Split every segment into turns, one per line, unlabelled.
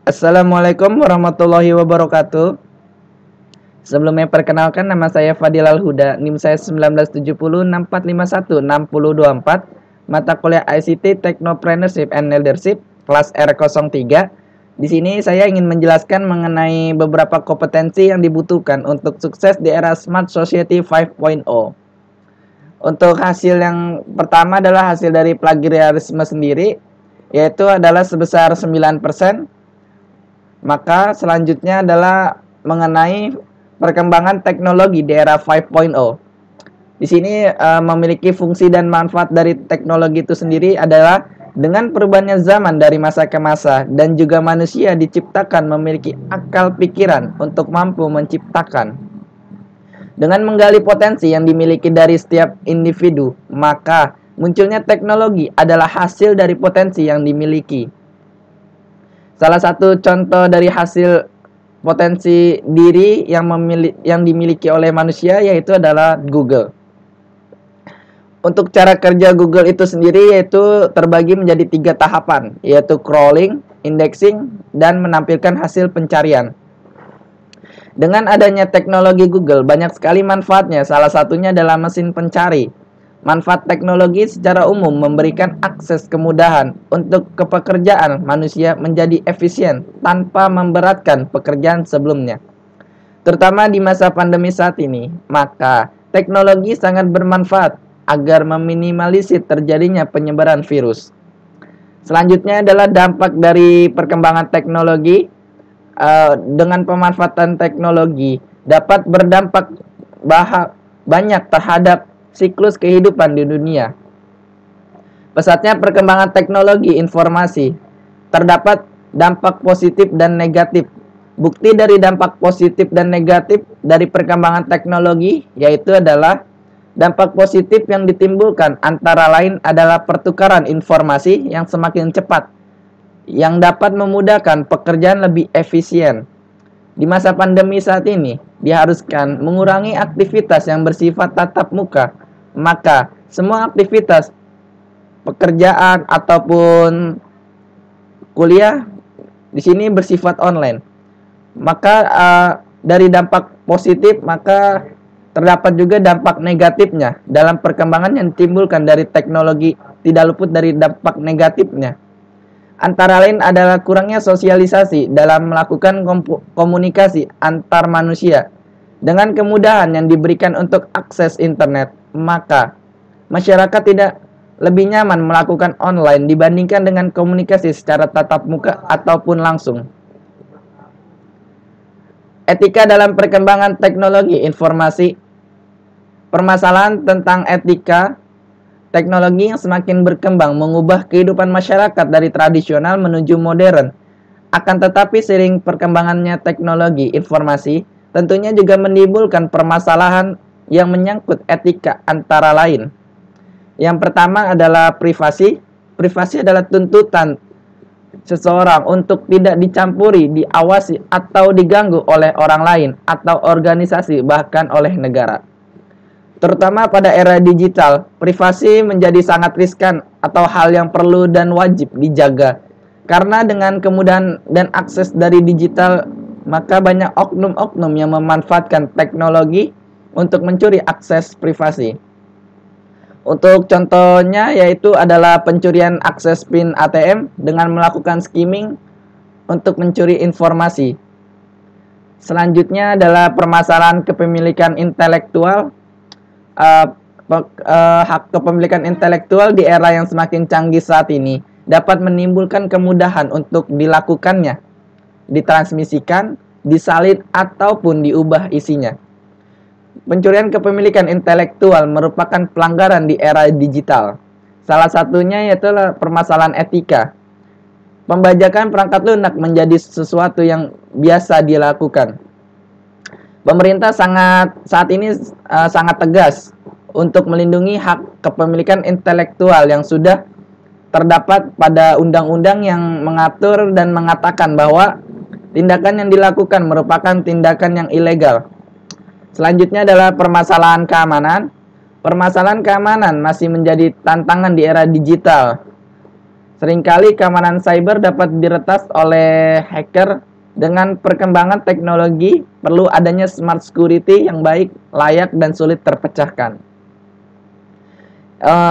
Assalamualaikum warahmatullahi wabarakatuh. Sebelumnya perkenalkan, nama saya Fadilal Huda, NIM saya 197064516024, mata kuliah ICT Technopreneurship and Leadership kelas R03. Di sini saya ingin menjelaskan mengenai beberapa kompetensi yang dibutuhkan untuk sukses di era Smart Society 5.0. Untuk hasil yang pertama adalah hasil dari plagiarisme sendiri, yaitu adalah sebesar 9%. Maka selanjutnya adalah mengenai perkembangan teknologi di era 5.0. Di sini memiliki fungsi dan manfaat dari teknologi itu sendiri adalah dengan perubahannya zaman dari masa ke masa dan juga manusia diciptakan memiliki akal pikiran untuk mampu menciptakan. Dengan menggali potensi yang dimiliki dari setiap individu, maka munculnya teknologi adalah hasil dari potensi yang dimiliki. Salah satu contoh dari hasil potensi diri yang dimiliki oleh manusia yaitu adalah Google. Untuk cara kerja Google itu sendiri yaitu terbagi menjadi 3 tahapan, yaitu crawling, indexing, dan menampilkan hasil pencarian. Dengan adanya teknologi Google, banyak sekali manfaatnya. Salah satunya adalah mesin pencari. Manfaat teknologi secara umum memberikan akses kemudahan untuk kepekerjaan manusia menjadi efisien tanpa memberatkan pekerjaan sebelumnya. Terutama di masa pandemi saat ini, maka teknologi sangat bermanfaat agar meminimalisir terjadinya penyebaran virus. Selanjutnya adalah dampak dari perkembangan teknologi. Dengan pemanfaatan teknologi dapat berdampak banyak terhadap siklus kehidupan di dunia. Pesatnya perkembangan teknologi informasi, terdapat dampak positif dan negatif. Bukti dari dampak positif dan negatif dari perkembangan teknologi yaitu adalah dampak positif yang ditimbulkan antara lain adalah pertukaran informasi yang semakin cepat, yang dapat memudahkan pekerjaan lebih efisien. Di masa pandemi saat ini, diharuskan mengurangi aktivitas yang bersifat tatap muka, maka semua aktivitas pekerjaan ataupun kuliah di sini bersifat online. Maka dari dampak positif, maka terdapat juga dampak negatifnya. Dalam perkembangan yang ditimbulkan dari teknologi, tidak luput dari dampak negatifnya. Antara lain adalah kurangnya sosialisasi dalam melakukan komunikasi antar manusia. Dengan kemudahan yang diberikan untuk akses internet, maka masyarakat tidak lebih nyaman melakukan online dibandingkan dengan komunikasi secara tatap muka ataupun langsung. Etika dalam perkembangan teknologi informasi. Permasalahan tentang etika teknologi yang semakin berkembang mengubah kehidupan masyarakat dari tradisional menuju modern. Akan tetapi seiring perkembangannya teknologi informasi, tentunya juga menimbulkan permasalahan yang menyangkut etika antara lain. Yang pertama adalah privasi. Privasi adalah tuntutan seseorang untuk tidak dicampuri, diawasi, atau diganggu oleh orang lain atau organisasi, bahkan oleh negara. Terutama pada era digital, privasi menjadi sangat riskan atau hal yang perlu dan wajib dijaga. Karena dengan kemudahan dan akses dari digital, maka banyak oknum-oknum yang memanfaatkan teknologi untuk mencuri akses privasi. Untuk contohnya yaitu adalah pencurian akses PIN ATM dengan melakukan skimming untuk mencuri informasi. Selanjutnya adalah permasalahan kepemilikan intelektual. Hak kepemilikan intelektual di era yang semakin canggih saat ini dapat menimbulkan kemudahan untuk dilakukannya, ditransmisikan, disalin, ataupun diubah isinya. Pencurian kepemilikan intelektual merupakan pelanggaran di era digital. Salah satunya yaitu permasalahan etika. Pembajakan perangkat lunak menjadi sesuatu yang biasa dilakukan. Pemerintah saat ini sangat tegas untuk melindungi hak kepemilikan intelektual yang sudah terdapat pada undang-undang yang mengatur dan mengatakan bahwa tindakan yang dilakukan merupakan tindakan yang ilegal. Selanjutnya adalah permasalahan keamanan. Permasalahan keamanan masih menjadi tantangan di era digital. Seringkali keamanan cyber dapat diretas oleh hacker. Dengan perkembangan teknologi, perlu adanya smart security yang baik, layak, dan sulit terpecahkan.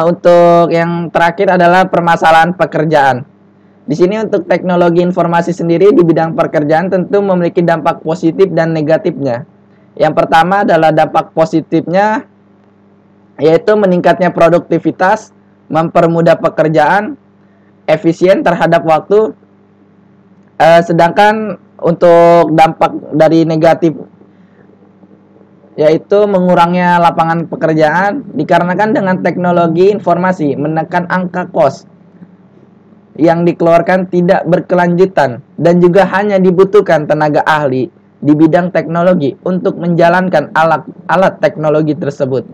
Untuk yang terakhir adalah permasalahan pekerjaan. Di sini untuk teknologi informasi sendiri di bidang pekerjaan tentu memiliki dampak positif dan negatifnya. Yang pertama adalah dampak positifnya, yaitu meningkatnya produktivitas, mempermudah pekerjaan, efisien terhadap waktu. Sedangkan untuk dampak dari negatif, yaitu mengurangnya lapangan pekerjaan, dikarenakan dengan teknologi informasi menekan angka kos yang dikeluarkan tidak berkelanjutan dan juga hanya dibutuhkan tenaga ahli di bidang teknologi untuk menjalankan alat teknologi tersebut.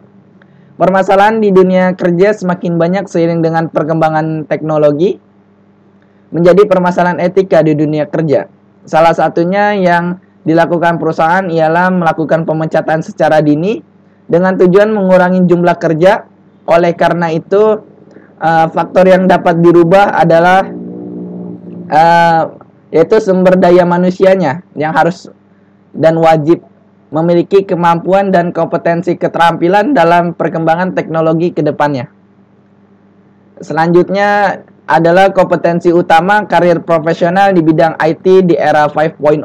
Permasalahan di dunia kerja semakin banyak seiring dengan perkembangan teknologi, menjadi permasalahan etika di dunia kerja. Salah satunya yang dilakukan perusahaan ialah melakukan pemecatan secara dini dengan tujuan mengurangi jumlah kerja. Oleh karena itu, faktor yang dapat dirubah adalah yaitu sumber daya manusianya yang harus dan wajib memiliki kemampuan dan kompetensi keterampilan dalam perkembangan teknologi ke depannya. Selanjutnya adalah kompetensi utama karir profesional di bidang IT di era 5.0.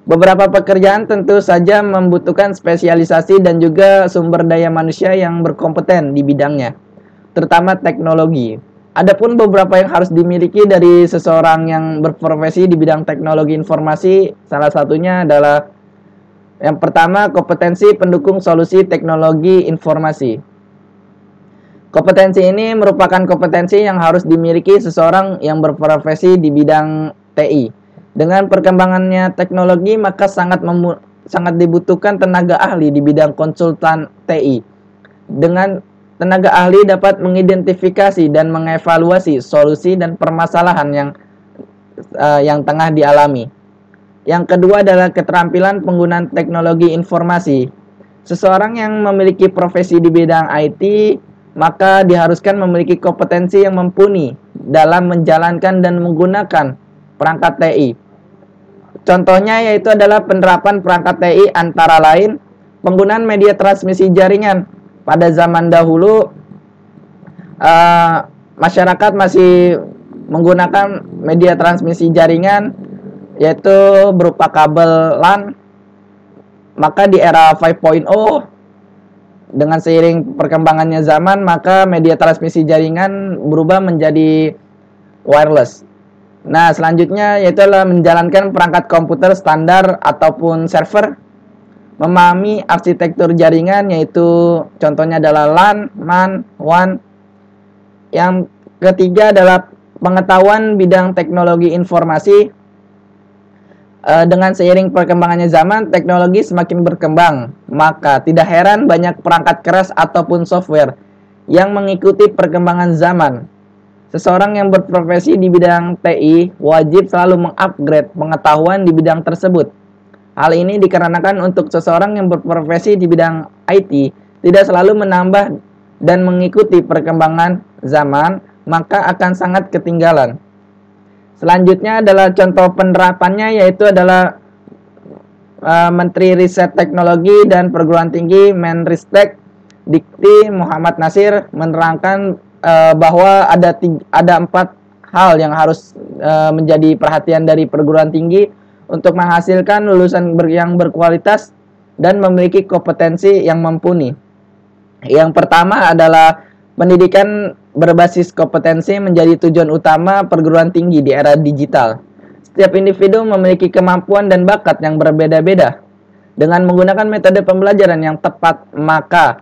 Beberapa pekerjaan tentu saja membutuhkan spesialisasi dan juga sumber daya manusia yang berkompeten di bidangnya, terutama teknologi. Adapun beberapa yang harus dimiliki dari seseorang yang berprofesi di bidang teknologi informasi, salah satunya adalah yang pertama, kompetensi pendukung solusi teknologi informasi. Kompetensi ini merupakan kompetensi yang harus dimiliki seseorang yang berprofesi di bidang TI. Dengan perkembangannya teknologi, maka sangat dibutuhkan tenaga ahli di bidang konsultan TI. Dengan tenaga ahli dapat mengidentifikasi dan mengevaluasi solusi dan permasalahan yang tengah dialami. Yang kedua adalah keterampilan penggunaan teknologi informasi. Seseorang yang memiliki profesi di bidang IT maka diharuskan memiliki kompetensi yang mumpuni dalam menjalankan dan menggunakan perangkat TI. Contohnya yaitu adalah penerapan perangkat TI antara lain penggunaan media transmisi jaringan. Pada zaman dahulu masyarakat masih menggunakan media transmisi jaringan yaitu berupa kabel LAN. Maka di era 5.0 dengan seiring perkembangannya zaman, maka media transmisi jaringan berubah menjadi wireless. Nah, selanjutnya yaitu adalah menjalankan perangkat komputer standar ataupun server, memahami arsitektur jaringan yaitu contohnya adalah LAN, MAN, WAN. Yang ketiga adalah pengetahuan bidang teknologi informasi. Dengan seiring perkembangannya zaman, teknologi semakin berkembang, maka tidak heran banyak perangkat keras ataupun software yang mengikuti perkembangan zaman. Seseorang yang berprofesi di bidang TI wajib selalu mengupgrade pengetahuan di bidang tersebut. Hal ini dikarenakan untuk seseorang yang berprofesi di bidang IT tidak selalu menambah dan mengikuti perkembangan zaman, maka akan sangat ketinggalan. Selanjutnya adalah contoh penerapannya yaitu adalah Menteri Riset Teknologi dan Perguruan Tinggi Menristek Dikti Muhammad Nasir menerangkan bahwa ada 4 hal yang harus menjadi perhatian dari perguruan tinggi untuk menghasilkan lulusan yang berkualitas dan memiliki kompetensi yang mumpuni. Yang pertama adalah pendidikan berbasis kompetensi menjadi tujuan utama perguruan tinggi di era digital. Setiap individu memiliki kemampuan dan bakat yang berbeda-beda. Dengan menggunakan metode pembelajaran yang tepat, maka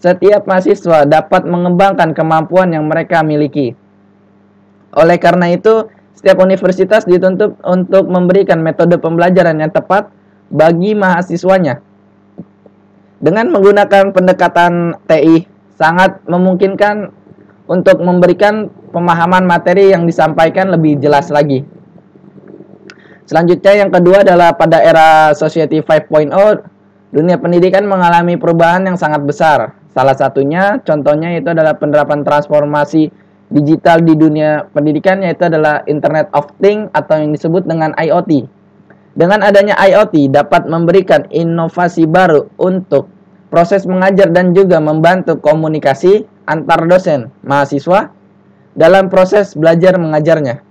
setiap mahasiswa dapat mengembangkan kemampuan yang mereka miliki. Oleh karena itu, setiap universitas dituntut untuk memberikan metode pembelajaran yang tepat bagi mahasiswanya. Dengan menggunakan pendekatan TI, sangat memungkinkan untuk memberikan pemahaman materi yang disampaikan lebih jelas lagi. Selanjutnya yang kedua adalah pada era Society 5.0, dunia pendidikan mengalami perubahan yang sangat besar. Salah satunya contohnya itu adalah penerapan transformasi digital di dunia pendidikan, yaitu adalah Internet of Things atau yang disebut dengan IoT. Dengan adanya IoT dapat memberikan inovasi baru untuk proses mengajar dan juga membantu komunikasi antar dosen mahasiswa dalam proses belajar mengajarnya.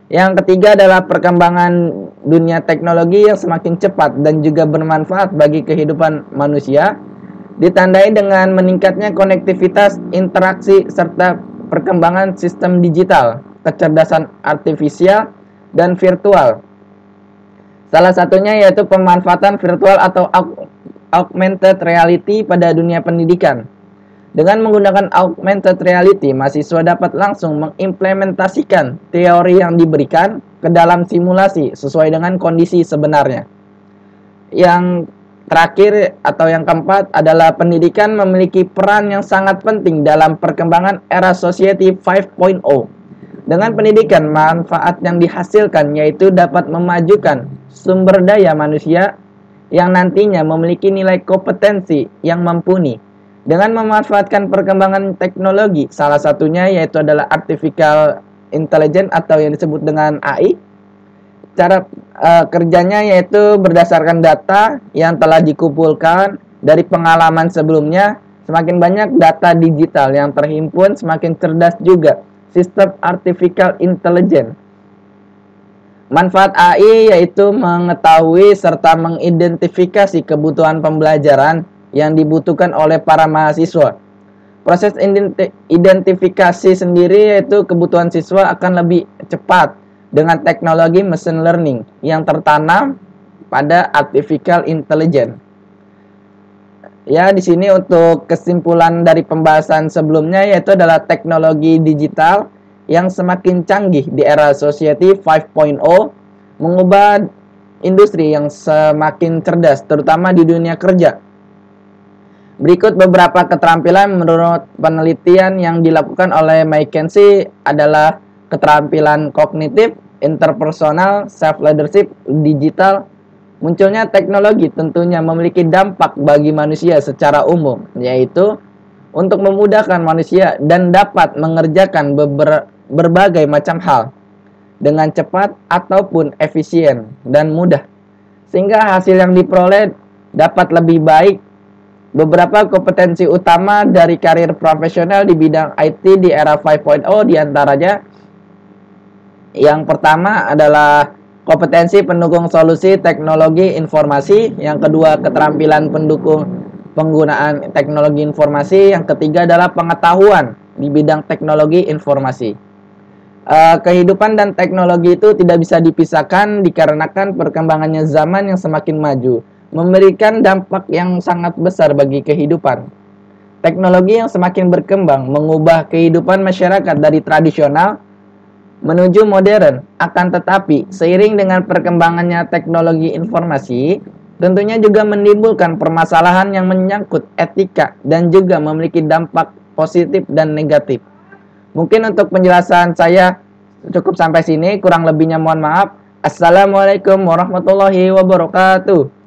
Yang ketiga adalah perkembangan dunia teknologi yang semakin cepat dan juga bermanfaat bagi kehidupan manusia, ditandai dengan meningkatnya konektivitas, interaksi, serta perkembangan sistem digital, kecerdasan artifisial, dan virtual. Salah satunya yaitu pemanfaatan virtual atau augmented reality pada dunia pendidikan. Dengan menggunakan augmented reality, mahasiswa dapat langsung mengimplementasikan teori yang diberikan ke dalam simulasi sesuai dengan kondisi sebenarnya. Yang terakhir atau yang keempat adalah pendidikan memiliki peran yang sangat penting dalam perkembangan era Society 5.0. Dengan pendidikan, manfaat yang dihasilkan yaitu dapat memajukan sumber daya manusia yang nantinya memiliki nilai kompetensi yang mumpuni. Dengan memanfaatkan perkembangan teknologi, salah satunya yaitu adalah artificial intelligence atau yang disebut dengan AI. Cara kerjanya yaitu berdasarkan data yang telah dikumpulkan dari pengalaman sebelumnya. Semakin banyak data digital yang terhimpun, semakin cerdas juga sistem artificial intelligence. Manfaat AI yaitu mengetahui serta mengidentifikasi kebutuhan pembelajaran yang dibutuhkan oleh para mahasiswa. Proses identifikasi sendiri yaitu kebutuhan siswa akan lebih cepat dengan teknologi machine learning yang tertanam pada artificial intelligence. Ya, di sini untuk kesimpulan dari pembahasan sebelumnya yaitu adalah teknologi digital yang semakin canggih di era Society 5.0 mengubah industri yang semakin cerdas, terutama di dunia kerja. Berikut beberapa keterampilan menurut penelitian yang dilakukan oleh McKinsey adalah keterampilan kognitif, interpersonal, self-leadership, digital. Munculnya teknologi tentunya memiliki dampak bagi manusia secara umum, yaitu untuk memudahkan manusia dan dapat mengerjakan berbagai macam hal dengan cepat ataupun efisien dan mudah, sehingga hasil yang diperoleh dapat lebih baik. Beberapa kompetensi utama dari karir profesional di bidang IT di era 5.0 diantaranya yang pertama adalah kompetensi pendukung solusi teknologi informasi, yang kedua keterampilan pendukung penggunaan teknologi informasi, yang ketiga adalah pengetahuan di bidang teknologi informasi. Kehidupan dan teknologi itu tidak bisa dipisahkan dikarenakan perkembangannya zaman yang semakin maju, memberikan dampak yang sangat besar bagi kehidupan. Teknologi yang semakin berkembang mengubah kehidupan masyarakat dari tradisional menuju modern. Akan tetapi, seiring dengan perkembangannya teknologi informasi, tentunya juga menimbulkan permasalahan yang menyangkut etika dan juga memiliki dampak positif dan negatif. Mungkin untuk penjelasan saya cukup sampai sini, kurang lebihnya mohon maaf. Assalamualaikum warahmatullahi wabarakatuh.